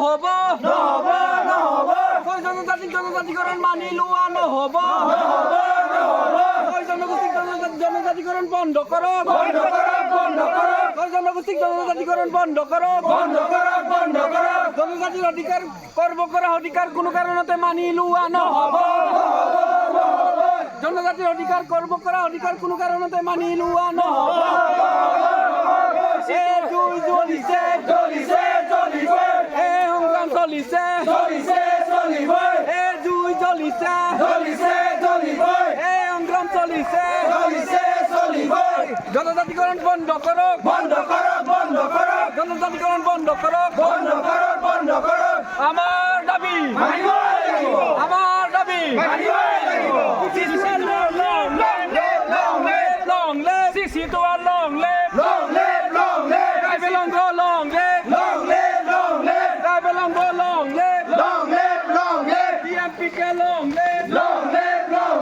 নহ'ব জনজাতিকৰণ মানি লোৱা নহ'ব জনজাতিকৰণ বন্ধ কৰক জনগোষ্ঠীক জনজাতিকৰণ বন্ধ কৰক জনজাতিৰ অধিকাৰ কৰ্ম কৰা অধিকাৰ কোনো কাৰণতে মানি লোৱা নহ'ব জনজাতিৰ অধিকাৰ কৰ্ম কৰা অধিকাৰ কোনো কাৰণতে মানি লোৱা নহ'ব সংগ্ৰাম চলিছে জুই জ্বলিছে সংগ্ৰাম চলিছে জনজাতিকৰণ বন্ধ কৰক জনজাতিকৰণ বন্ধ কৰক আমাৰ দাবী long live